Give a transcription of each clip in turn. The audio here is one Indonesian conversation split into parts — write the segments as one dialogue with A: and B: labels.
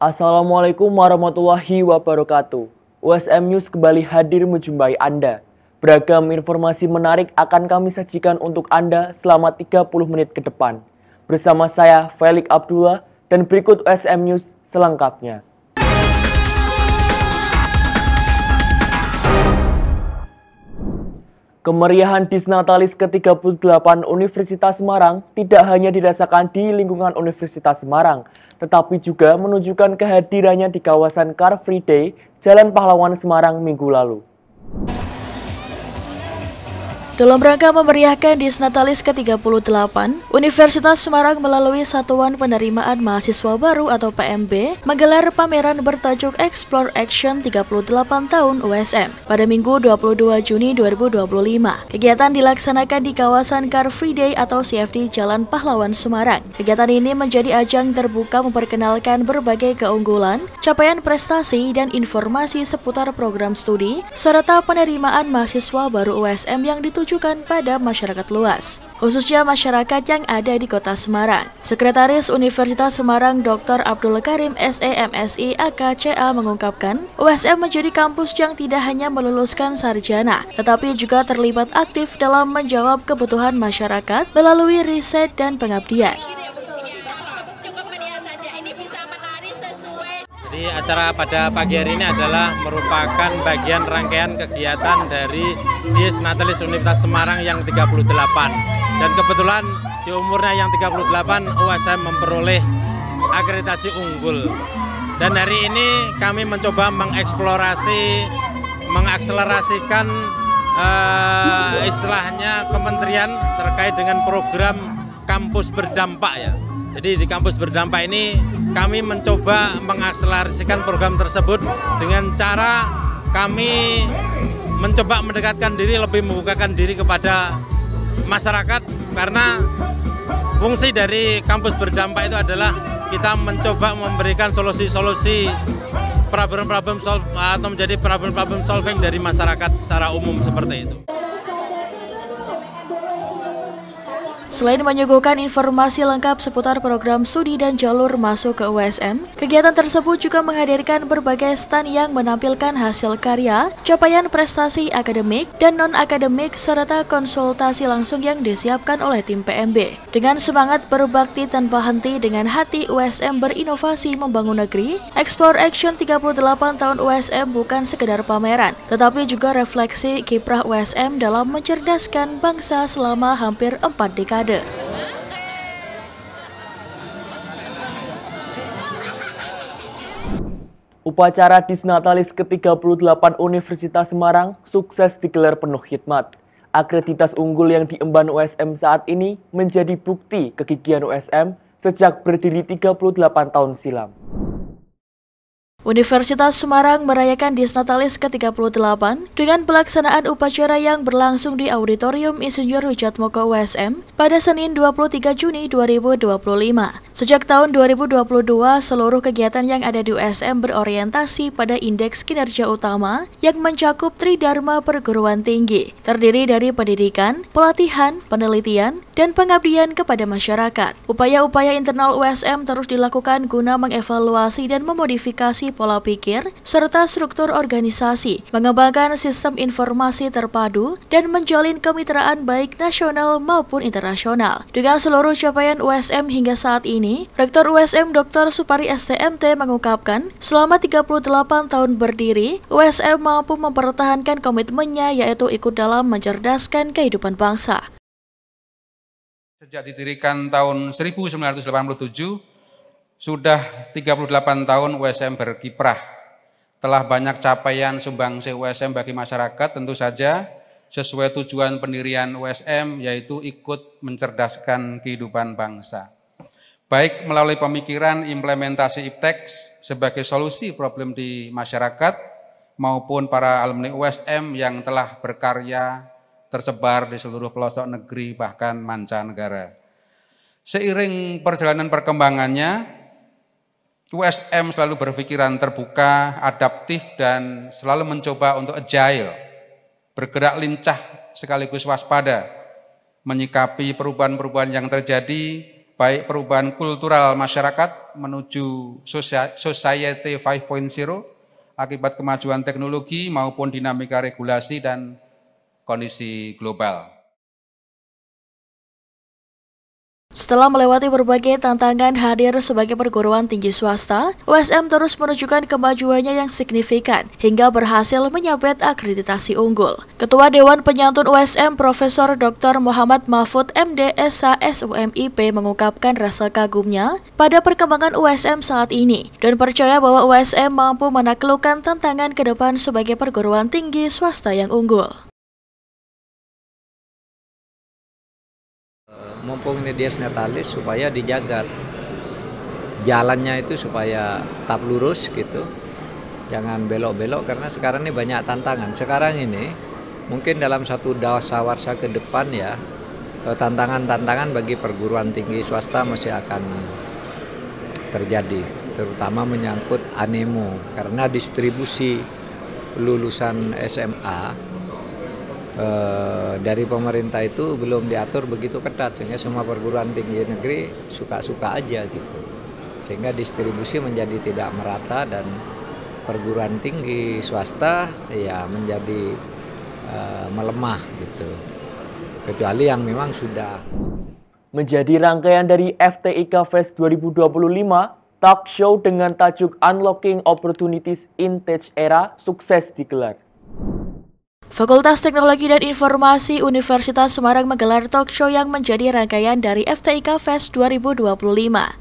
A: Assalamualaikum warahmatullahi wabarakatuh. USM News kembali hadir menjumpai Anda. Beragam informasi menarik akan kami sajikan untuk Anda selama 30 menit ke depan. Bersama saya, Felix Abdullah, dan berikut USM News selengkapnya. Kemeriahan Disnatalis ke-38 Universitas Semarang tidak hanya dirasakan di lingkungan Universitas Semarang, tetapi juga menunjukkan kehadirannya di kawasan Car Free Day, Jalan Pahlawan Semarang minggu lalu.
B: Dalam rangka memeriahkan Disnatalis ke-38, Universitas Semarang melalui Satuan Penerimaan Mahasiswa Baru atau PMB menggelar pameran bertajuk Explore Action 38 tahun USM pada Minggu 22 Juni 2025. Kegiatan dilaksanakan di kawasan Car Free Day atau CFD Jalan Pahlawan Semarang. Kegiatan ini menjadi ajang terbuka memperkenalkan berbagai keunggulan, capaian prestasi, dan informasi seputar program studi serta penerimaan mahasiswa baru USM yang ditujukan pada masyarakat luas, khususnya masyarakat yang ada di Kota Semarang. Sekretaris Universitas Semarang Dr. Abdul Karim SEMSI AKCA mengungkapkan, USM menjadi kampus yang tidak hanya meluluskan sarjana, tetapi juga terlibat aktif dalam menjawab kebutuhan masyarakat melalui riset dan pengabdian.
C: Jadi acara pada pagi hari ini adalah merupakan bagian rangkaian kegiatan dari Disnatalis Universitas Semarang yang 38. Dan kebetulan di umurnya yang 38 USM memperoleh akreditasi unggul. Dan hari ini kami mencoba mengeksplorasi, mengakselerasikan istilahnya kementerian terkait dengan program kampus berdampak ya. Jadi di kampus berdampak ini kami mencoba mengakselerasikan program tersebut dengan cara kami mencoba mendekatkan diri, lebih membukakan diri kepada masyarakat, karena fungsi dari kampus berdampak itu adalah kita mencoba memberikan solusi-solusi problem-problem atau menjadi problem-problem solving dari masyarakat secara umum seperti itu.
B: Selain menyuguhkan informasi lengkap seputar program studi dan jalur masuk ke USM, kegiatan tersebut juga menghadirkan berbagai stand yang menampilkan hasil karya, capaian prestasi akademik dan non-akademik, serta konsultasi langsung yang disiapkan oleh tim PMB. Dengan semangat berbakti tanpa henti dengan hati USM berinovasi membangun negeri, Explore Action 38 tahun USM bukan sekedar pameran, tetapi juga refleksi kiprah USM dalam mencerdaskan bangsa selama hampir 4 dekade.
A: Upacara Disnatalis ke-38 Universitas Semarang sukses digelar penuh khidmat. Akreditas unggul yang diemban USM saat ini menjadi bukti kegigihan USM sejak berdiri 38 tahun silam.
B: Universitas Semarang merayakan Disnatalis ke-38 dengan pelaksanaan upacara yang berlangsung di Auditorium Insinyur Hujatmoko USM pada Senin 23 Juni 2025. Sejak tahun 2022, seluruh kegiatan yang ada di USM berorientasi pada indeks kinerja utama yang mencakup Tridharma Perguruan Tinggi, terdiri dari pendidikan, pelatihan, penelitian, dan pengabdian kepada masyarakat. Upaya-upaya internal USM terus dilakukan guna mengevaluasi dan memodifikasi pola pikir, serta struktur organisasi, mengembangkan sistem informasi terpadu, dan menjalin kemitraan baik nasional maupun internasional. Dengan seluruh capaian USM hingga saat ini, Rektor USM Dr. Supari STMT mengungkapkan, selama 38 tahun berdiri, USM mampu mempertahankan komitmennya, yaitu ikut dalam mencerdaskan kehidupan bangsa.
D: Sejak didirikan tahun 1987, sudah 38 tahun USM berkiprah. Telah banyak capaian sumbangsi USM bagi masyarakat, tentu saja sesuai tujuan pendirian USM, yaitu ikut mencerdaskan kehidupan bangsa. Baik melalui pemikiran implementasi IPTEX sebagai solusi problem di masyarakat, maupun para alumni USM yang telah berkarya tersebar di seluruh pelosok negeri bahkan mancanegara. Seiring perjalanan perkembangannya, USM selalu berpikiran terbuka, adaptif, dan selalu mencoba untuk agile, bergerak lincah sekaligus waspada, menyikapi perubahan-perubahan yang terjadi baik perubahan kultural masyarakat menuju Society 5.0 akibat kemajuan teknologi maupun dinamika regulasi dan kondisi global.
B: Setelah melewati berbagai tantangan hadir sebagai perguruan tinggi swasta, USM terus menunjukkan kemajuannya yang signifikan hingga berhasil menyabet akreditasi unggul. Ketua Dewan Penyantun USM Profesor Dr. Muhammad Mahfud MD SH SUMIP mengungkapkan rasa kagumnya pada perkembangan USM saat ini dan percaya bahwa USM mampu menaklukkan tantangan ke depan sebagai perguruan tinggi swasta yang unggul.
E: Mumpung ini dies natalis supaya dijaga jalannya itu supaya tetap lurus gitu, jangan belok-belok karena sekarang ini banyak tantangan. Sekarang ini mungkin dalam satu dasawarsa ke depan ya, tantangan-tantangan bagi perguruan tinggi swasta masih akan terjadi, terutama menyangkut anemo karena distribusi lulusan SMA dari pemerintah itu belum diatur begitu ketat sehingga semua perguruan tinggi negeri suka-suka aja gitu, sehingga distribusi menjadi tidak merata dan perguruan tinggi swasta ya menjadi melemah gitu, kecuali yang memang sudah.
A: Menjadi rangkaian dari FTIK Fest 2025, talk show dengan tajuk Unlocking Opportunities in Tech Era sukses digelar.
B: Fakultas Teknologi dan Informasi Universitas Semarang menggelar talk show yang menjadi rangkaian dari FTIK Fest 2025.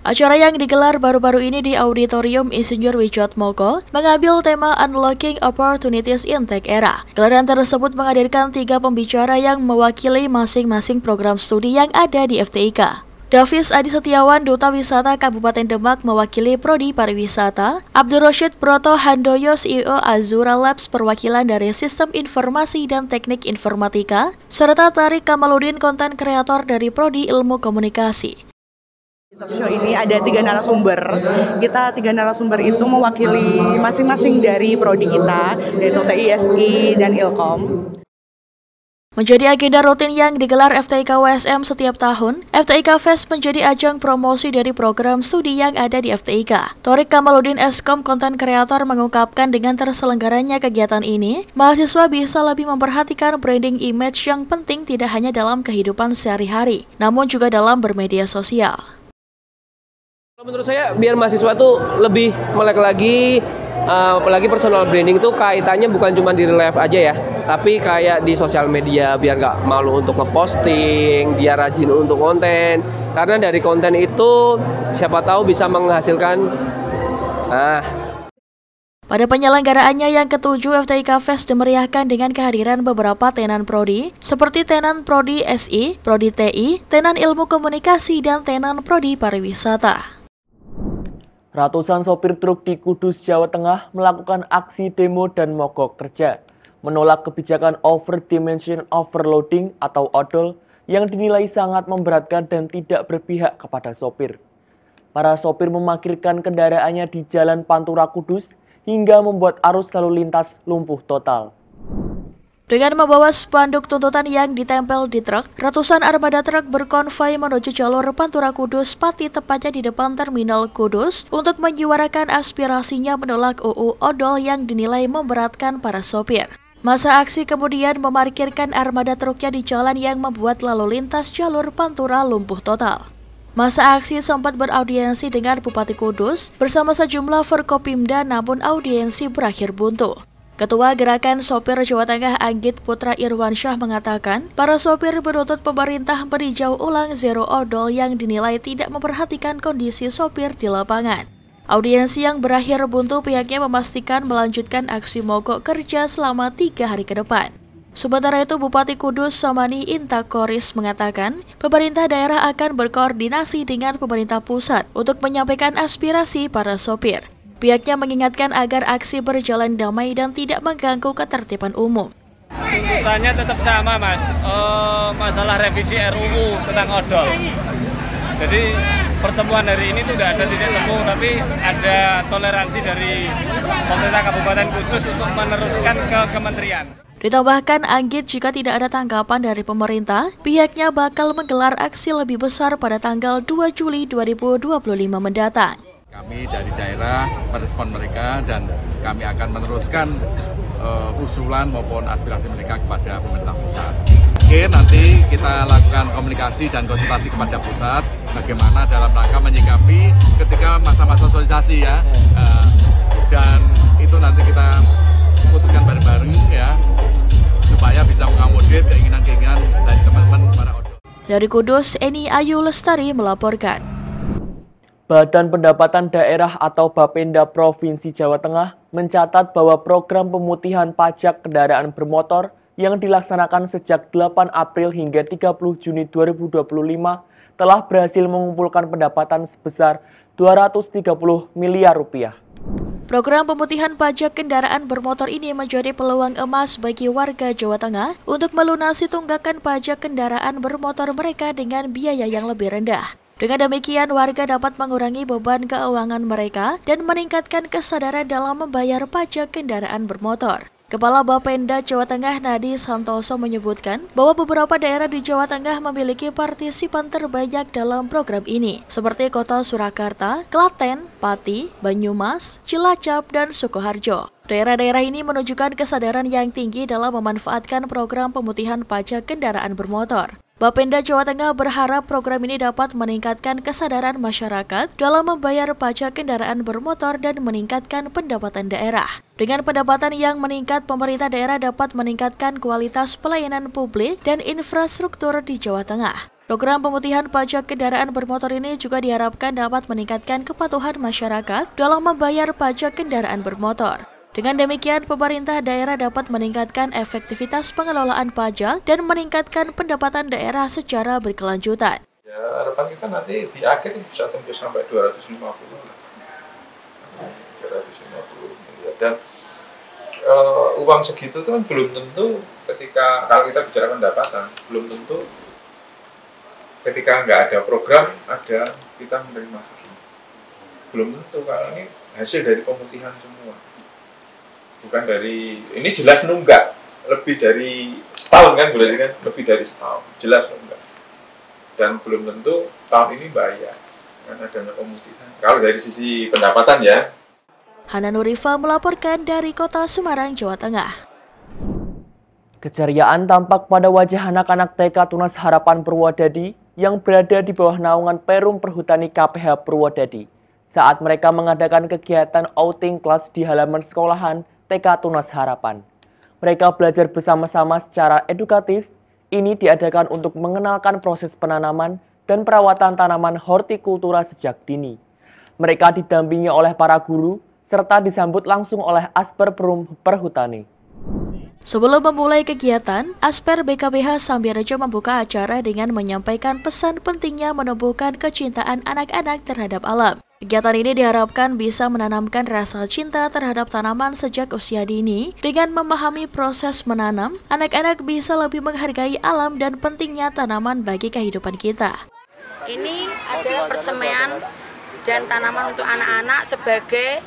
B: Acara yang digelar baru-baru ini di Auditorium Insinyur Wijatmoko mengambil tema Unlocking Opportunities in Tech Era. Gelaran tersebut menghadirkan 3 pembicara yang mewakili masing-masing program studi yang ada di FTIK. Davis Adi Setiawan, Duta Wisata Kabupaten Demak mewakili Prodi Pariwisata, Abdul Rashid Broto Handoyo, CEO Azura Labs perwakilan dari Sistem Informasi dan Teknik Informatika, serta Tarik Kamaludin, konten kreator dari Prodi Ilmu Komunikasi.
F: Talk show ini ada 3 narasumber. Kita 3 narasumber itu mewakili masing-masing dari prodi kita, yaitu TISI dan Ilkom.
B: Menjadi agenda rutin yang digelar FTIK USM setiap tahun, FTIK Fest menjadi ajang promosi dari program studi yang ada di FTIK. Torik Kamaludin Eskom konten kreator mengungkapkan dengan terselenggaranya kegiatan ini, mahasiswa bisa lebih memperhatikan branding image yang penting tidak hanya dalam kehidupan sehari-hari, namun juga dalam bermedia sosial.
G: Menurut saya biar mahasiswa tuh lebih melek lagi, apalagi personal branding tuh kaitannya bukan cuma di live aja ya, tapi kayak di sosial media biar nggak malu untuk ngeposting, dia rajin untuk konten, karena dari konten itu siapa tahu bisa menghasilkan.
B: Pada penyelenggaraannya yang ke-7, FTIK Fest dimeriahkan dengan kehadiran beberapa tenan prodi seperti tenan prodi SI, prodi TI, tenan ilmu komunikasi, dan tenan prodi pariwisata.
A: Ratusan sopir truk di Kudus, Jawa Tengah melakukan aksi demo dan mogok kerja, menolak kebijakan overdimension overloading atau odol yang dinilai sangat memberatkan dan tidak berpihak kepada sopir. Para sopir memarkirkan kendaraannya di Jalan Pantura Kudus hingga membuat arus lalu lintas lumpuh total.
B: Dengan membawa spanduk tuntutan yang ditempel di truk, ratusan armada truk berkonvoi menuju jalur Pantura Kudus, Pati, tepatnya di depan Terminal Kudus, untuk menyuarakan aspirasinya menolak UU Odol yang dinilai memberatkan para sopir. Masa aksi kemudian memarkirkan armada truknya di jalan yang membuat lalu lintas jalur Pantura lumpuh total. Masa aksi sempat beraudiensi dengan Bupati Kudus bersama sejumlah Forkopimda, namun audiensi berakhir buntu. Ketua Gerakan Sopir Jawa Tengah Anggit Putra Irwansyah mengatakan, para sopir menuntut pemerintah meninjau ulang zero odol yang dinilai tidak memperhatikan kondisi sopir di lapangan. Audiensi yang berakhir buntu, pihaknya memastikan melanjutkan aksi mogok kerja selama 3 hari ke depan. Sementara itu, Bupati Kudus Samani Intakoris mengatakan, pemerintah daerah akan berkoordinasi dengan pemerintah pusat untuk menyampaikan aspirasi para sopir. Pihaknya mengingatkan agar aksi berjalan damai dan tidak mengganggu ketertiban umum.
H: Tuntutannya tetap sama, Mas. Masalah revisi RUU tentang odol. Jadi pertemuan hari ini tidak ada titik temu, tapi ada toleransi dari pemerintah Kabupaten Kudus untuk meneruskan ke kementerian.
B: Ditambahkan Anggit jika tidak ada tanggapan dari pemerintah, pihaknya bakal menggelar aksi lebih besar pada tanggal 2 Juli 2025 mendatang.
I: Kami dari daerah merespon mereka dan kami akan meneruskan usulan maupun aspirasi mereka kepada pemerintah pusat. Oke, nanti kita lakukan komunikasi dan konsultasi kepada pusat bagaimana dalam rangka menyikapi ketika masa-masa sosialisasi ya, dan itu nanti kita putuskan bareng-bareng ya, supaya bisa mengakomodir keinginan-keinginan dari teman-teman para odol.
B: Dari Kudus, Eni Ayu Lestari melaporkan.
A: Badan Pendapatan Daerah atau Bapenda Provinsi Jawa Tengah mencatat bahwa program pemutihan pajak kendaraan bermotor yang dilaksanakan sejak 8 April hingga 30 Juni 2025 telah berhasil mengumpulkan pendapatan sebesar 230 miliar rupiah.
B: Program pemutihan pajak kendaraan bermotor ini menjadi peluang emas bagi warga Jawa Tengah untuk melunasi tunggakan pajak kendaraan bermotor mereka dengan biaya yang lebih rendah. Dengan demikian, warga dapat mengurangi beban keuangan mereka dan meningkatkan kesadaran dalam membayar pajak kendaraan bermotor. Kepala Bapenda Jawa Tengah Nadi Santoso menyebutkan bahwa beberapa daerah di Jawa Tengah memiliki partisipan terbanyak dalam program ini, seperti Kota Surakarta, Klaten, Pati, Banyumas, Cilacap, dan Sukoharjo. Daerah-daerah ini menunjukkan kesadaran yang tinggi dalam memanfaatkan program pemutihan pajak kendaraan bermotor. Bapenda Jawa Tengah berharap program ini dapat meningkatkan kesadaran masyarakat dalam membayar pajak kendaraan bermotor dan meningkatkan pendapatan daerah. Dengan pendapatan yang meningkat, pemerintah daerah dapat meningkatkan kualitas pelayanan publik dan infrastruktur di Jawa Tengah. Program pemutihan pajak kendaraan bermotor ini juga diharapkan dapat meningkatkan kepatuhan masyarakat dalam membayar pajak kendaraan bermotor. Dengan demikian, pemerintah daerah dapat meningkatkan efektivitas pengelolaan pajak dan meningkatkan pendapatan daerah secara berkelanjutan.
J: Ya, harapan kita nanti di akhir bisa tembus sampai 250 miliar. Dan uang segitu itu kan belum tentu ketika, kalau kita bicara pendapatan, belum tentu ketika nggak ada program, ada kita menerima segini. Belum tentu, karena ini hasil dari pemutihan semua. Bukan dari, ini jelas nunggak, lebih dari setahun kan, lebih dari setahun, jelas nunggak. Dan belum tentu tahun ini bayar, kan adanya pemutihan. Kalau dari sisi pendapatan ya.
B: Hana Nurifa melaporkan dari Kota Semarang, Jawa Tengah.
A: Keceriaan tampak pada wajah anak-anak TK Tunas Harapan Purwodadi yang berada di bawah naungan Perum Perhutani KPH Purwodadi saat mereka mengadakan kegiatan outing kelas di halaman sekolahan TK Tunas Harapan. Mereka belajar bersama-sama secara edukatif. Ini diadakan untuk mengenalkan proses penanaman dan perawatan tanaman hortikultura sejak dini. Mereka didampingi oleh para guru serta disambut langsung oleh Asper Perum Perhutani.
B: Sebelum memulai kegiatan, Asper BKBH Sambirejo membuka acara dengan menyampaikan pesan pentingnya menumbuhkan kecintaan anak-anak terhadap alam. Kegiatan ini diharapkan bisa menanamkan rasa cinta terhadap tanaman sejak usia dini. Dengan memahami proses menanam, anak-anak bisa lebih menghargai alam dan pentingnya tanaman bagi kehidupan kita.
K: Ini adalah persemaian dan tanaman untuk anak-anak sebagai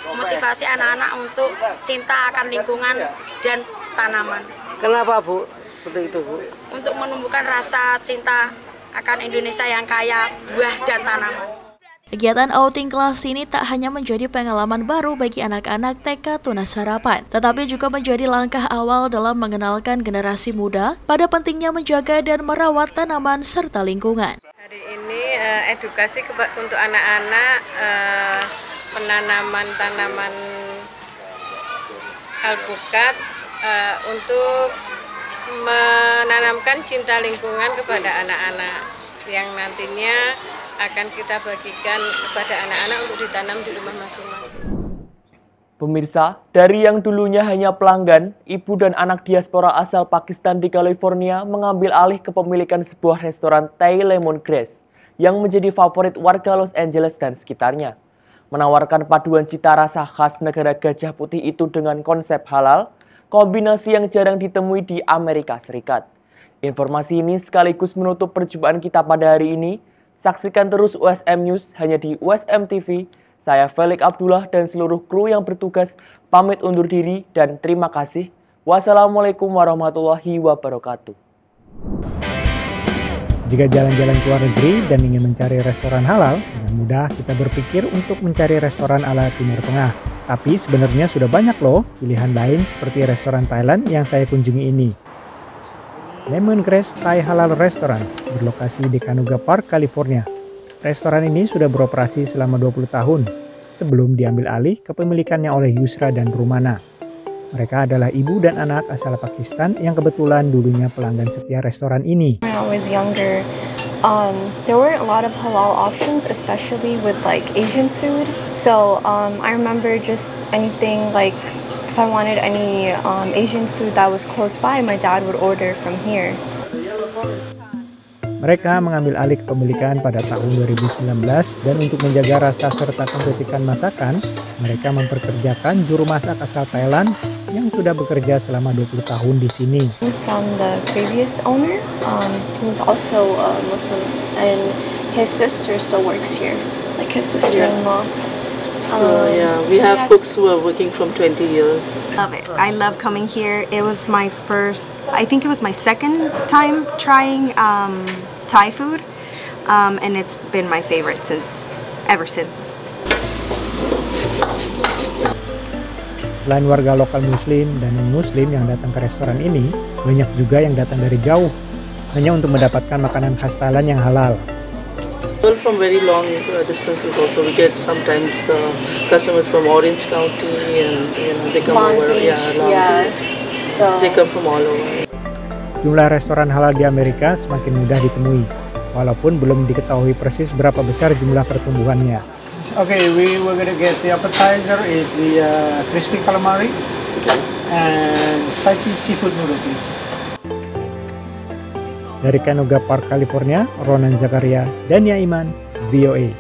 K: motivasi anak-anak untuk cinta akan lingkungan dan tanaman.
G: Kenapa, Bu? Seperti itu, Bu?
K: Untuk menumbuhkan rasa cinta akan Indonesia yang kaya buah dan tanaman.
B: Kegiatan outing kelas ini tak hanya menjadi pengalaman baru bagi anak-anak TK Tunas Harapan, tetapi juga menjadi langkah awal dalam mengenalkan generasi muda pada pentingnya menjaga dan merawat tanaman serta lingkungan.
L: Hari ini edukasi untuk anak-anak penanaman tanaman alpukat untuk menanamkan cinta lingkungan kepada anak-anak yang nantinya akan kita bagikan kepada anak-anak untuk ditanam di rumah masing-masing.
A: Pemirsa, dari yang dulunya hanya pelanggan, ibu dan anak diaspora asal Pakistan di California mengambil alih kepemilikan sebuah restoran Thai Lemongrass yang menjadi favorit warga Los Angeles dan sekitarnya. Menawarkan paduan cita rasa khas negara gajah putih itu dengan konsep halal, kombinasi yang jarang ditemui di Amerika Serikat. Informasi ini sekaligus menutup perjumpaan kita pada hari ini. Saksikan terus USM News hanya di USM TV. Saya Felix Abdullah dan seluruh kru yang bertugas pamit undur diri dan terima kasih. Wassalamualaikum warahmatullahi wabarakatuh.
M: Jika jalan-jalan ke luar negeri dan ingin mencari restoran halal, dengan mudah kita berpikir untuk mencari restoran ala Timur Tengah. Tapi sebenarnya sudah banyak loh pilihan lain seperti restoran Thailand yang saya kunjungi ini. Lemongrass Thai Halal Restaurant berlokasi di Canoga Park, California. Restoran ini sudah beroperasi selama 20 tahun sebelum diambil alih kepemilikannya oleh Yusra dan Rumana. Mereka adalah ibu dan anak asal Pakistan yang kebetulan dulunya pelanggan setia restoran ini.
N: When I was younger, there weren't a lot of halal options, especially with like Asian food. So I remember just anything like if I wanted any Asian food that was close by, my dad would order from here.
M: Mereka mengambil alih kepemilikan pada tahun 2019 dan untuk menjaga rasa serta keuntungan masakan, mereka memperkerjakan juru masak asal Thailand yang sudah bekerja selama 20 tahun di sini.
N: From the previous owner, who was also a Muslim, and his sister still works here, like his sister-in-law.
O: So yeah, we have cooks who are working from 20 years.
P: Love it. I love coming here. It was my first, I think it was my second time trying Thai food, and it's been my favorite ever since.
M: Selain warga lokal muslim dan non-muslim yang datang ke restoran ini, banyak juga yang datang dari jauh, hanya untuk mendapatkan makanan khas Thailand yang halal.
O: Well, from very long distances also, we get sometimes customers from Orange County and they come over. So they come from all over.
M: Jumlah restoran halal di Amerika semakin mudah ditemui, walaupun belum diketahui persis berapa besar jumlah pertumbuhannya.
Q: Okay, we're gonna get the appetizer is the crispy calamari and spicy seafood noodle, please.
M: Dari Canoga Park, California, Ronan Zakaria, Dania Iman, VOA.